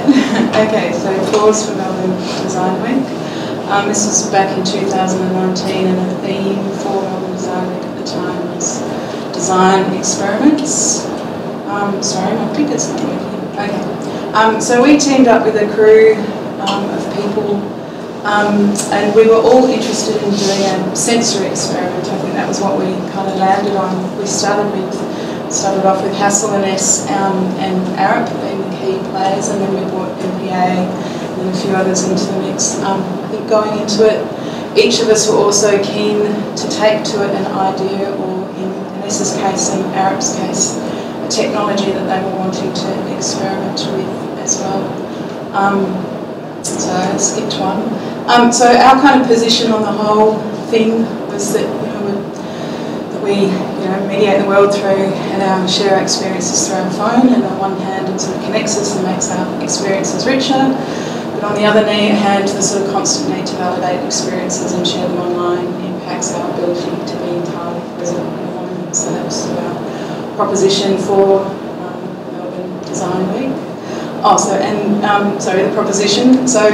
Yeah. Okay, so pause for Melbourne Design Week. This was back in 2019, and the theme for Melbourne Design Week at the time was design experiments. Sorry, my clicker's not working. Okay. So we teamed up with a crew of people, and we were all interested in doing a sensory experiment. I think that was what we kind of landed on. We started off with Hassell and Arup being the key players, and then we brought MPA and a few others into the mix. I think going into it, each of us were also keen to take to it an idea, or in Vanessa's case and Arup's case, a technology that they were wanting to experiment with as well. So I skipped one. So our kind of position on the whole thing was that we mediate the world through and share our experiences through our phone, and on one hand it sort of connects us and makes our experiences richer, but on the other hand the sort of constant need to validate experiences and share them online impacts our ability to be entirely present in the moment. So that was sort of our proposition for Melbourne Design Week. The proposition. So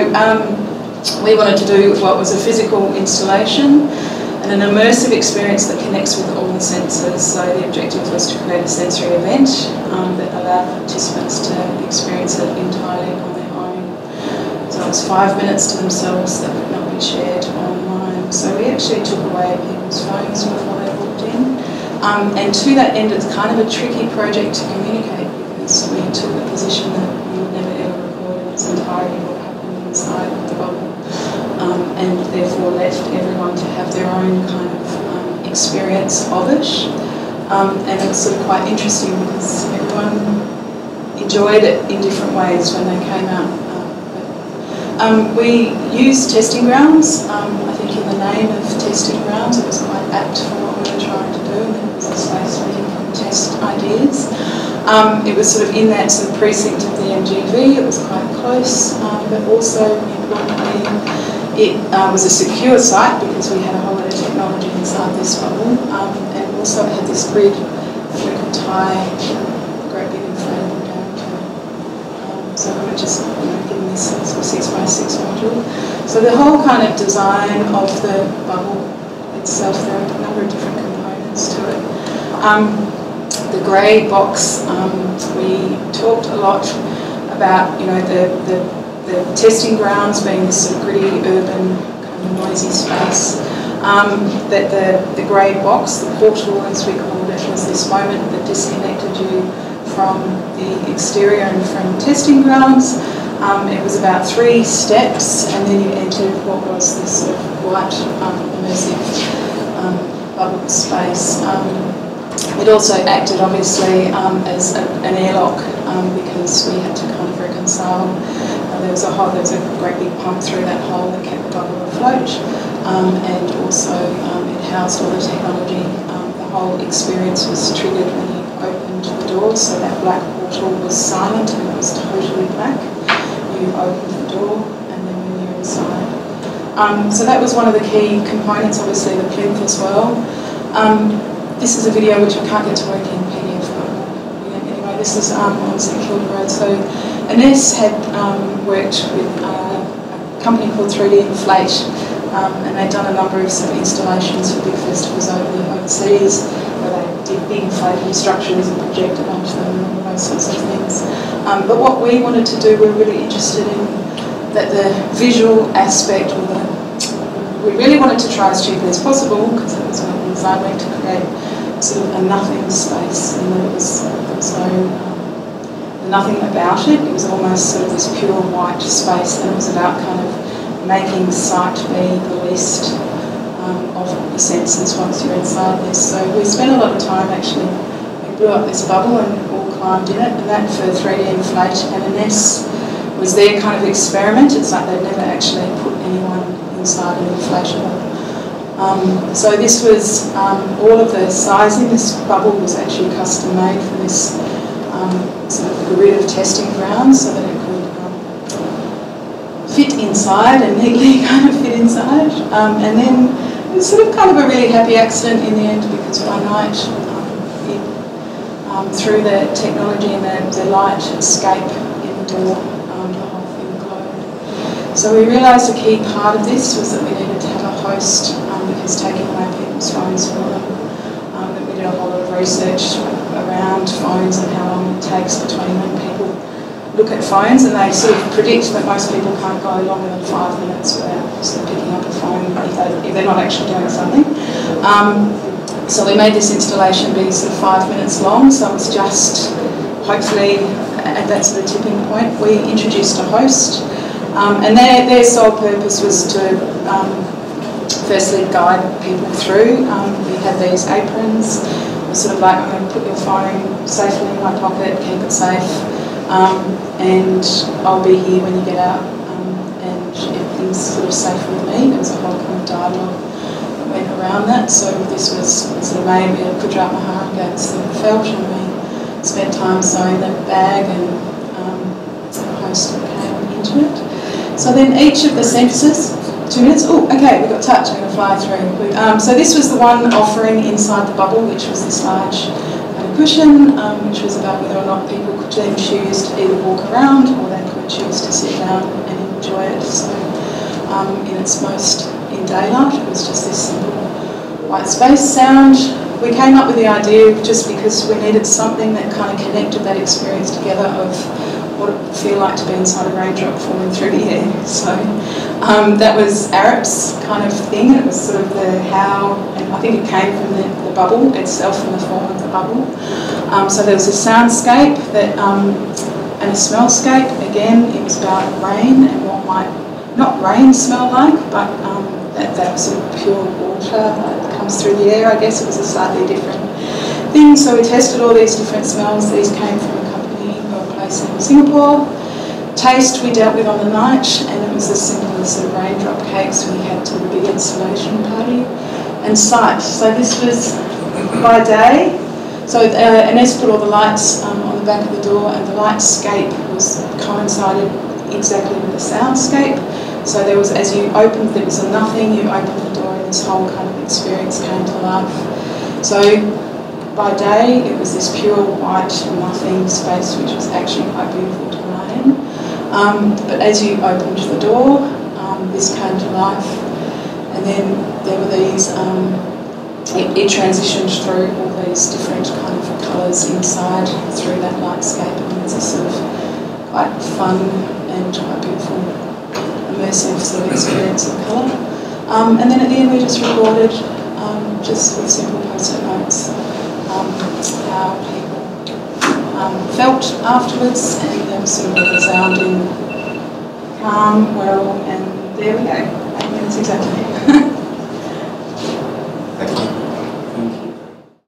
we wanted to do what was a physical installation and an immersive experience that connects with all the senses. So the objective was to create a sensory event that allowed participants to experience it entirely on their own. So it was 5 minutes to themselves that could not be shared online. So we actually took away people's phones before they walked in. And to that end, it's kind of a tricky project to communicate, because we took the position that we would never ever record in its entirety what happened inside the bubble. And therefore left everyone to have their own kind of experience of it. And it was sort of quite interesting because everyone enjoyed it in different ways when they came out. We used testing grounds. I think in the name of testing grounds it was quite apt for what we were trying to do, and it was a space where you can test ideas. It was sort of in that sort of precinct of the MGV. It was quite close, but also importantly it was a secure site because we had a whole lot of technology inside this bubble, and also it had this grid that we could tie a great big inflatable down to. So we were just given this sort of 6x6 module. So the whole kind of design of the bubble itself, there are a number of different components to it. The grey box, we talked a lot about the testing grounds being this sort of gritty, urban, kind of noisy space. That the grey box, the portal as we called it, was this moment that disconnected you from the exterior and from testing grounds. It was about 3 steps, and then you entered what was this sort of white, immersive bubble space. It also acted obviously as an airlock because we had to kind of reconcile. There was a great big pump through that hole that kept the bubble afloat, and also it housed all the technology. The whole experience was triggered when you opened the door, so that black portal was silent and it was totally black. You opened the door and then when you're inside. So that was one of the key components, obviously the plinth as well. This is a video which I can't get to work in PDF, but anyway, this is on St Kilda Road. So Ines had worked with a company called 3D Inflate, and they'd done a number of sort of installations for big festivals overseas, where they did big inflatable structures and projected onto them and all those sorts of things. But what we wanted to do, we were really interested in that the visual aspect, we really wanted to try as cheaply as possible, because it was Melbourne Design Week, to create sort of a nothing space, and there was nothing about it. It was almost sort of this pure white space, and it was about kind of making sight be the least of the senses once you're inside this. So we spent a lot of time actually. We blew up this bubble and all climbed in it, and that for 3D Inflate, and Ines was their kind of experiment. It's like they'd never actually put anyone inside an inflatable. So this was all of the sizing. This bubble was actually custom made for this sort of grid of testing grounds, so that it could fit inside and neatly kind of fit inside. And then it was sort of kind of a really happy accident in the end, because one night through the technology and the light escape in the door, the whole thing glowed. So we realised a key part of this was that we needed to have a host because taking away people's phones for them. That we did a whole lot of research around phones and how long it takes between when people look at phones, and they sort of predict that most people can't go longer than 5 minutes without sort of picking up a phone if they're not actually doing something. So we made this installation be sort of 5 minutes long, so it was just, hopefully, at that sort of tipping point, we introduced a host, and their sole purpose was to firstly guide people through. We had these aprons. It was sort of like, I'm going to put your phone safely in my pocket, keep it safe, and I'll be here when you get out, and everything's sort of safe with me. There was a whole kind of dialogue that went around that. So this was sort of made, we had Kudrat Mahar against the felt, and we spent time sewing that bag, and a host came into it. So then each of the sentences, 2 minutes. Oh, okay, we've got touch. I'm going to fly through. So this was the one offering inside the bubble, which was this large cushion, which was about whether or not people could then choose to either walk around or they could choose to sit down and enjoy it. So in its most in daylight, it was just this simple white space sound. We came up with the idea just because we needed something that kind of connected that experience together of what it would feel like to be inside a raindrop falling through the air. So that was Arup's kind of thing. It was sort of the how, and I think it came from the bubble itself, in the form of the bubble. So there was a soundscape that, and a smellscape. Again, it was about rain and what might not rain smell like, but that sort of pure water that comes through the air. I guess it was a slightly different thing. So we tested all these different smells. These came from a company or a place in Singapore. Taste we dealt with on the night, and it was as simple as sort of raindrop cakes we had to the big installation party. And sight. So this was by day. So Ines put all the lights on the back of the door, and the lightscape coincided exactly with the soundscape. So there was, as you opened, there was a nothing, you opened the door and this whole kind of experience came to life. So by day it was this pure white nothing space, which was actually quite beautiful to lie in. But as you opened the door, this came to life, and then there were these, it transitioned through all these different kind of colours inside through that lightscape, and it's a sort of quite fun and quite beautiful immersive sort of experience of colour. And then at the end we just recorded, just with simple post-it notes, how people felt afterwards, and there was sort of a resounding calm, well, and there we go, 8 minutes exactly.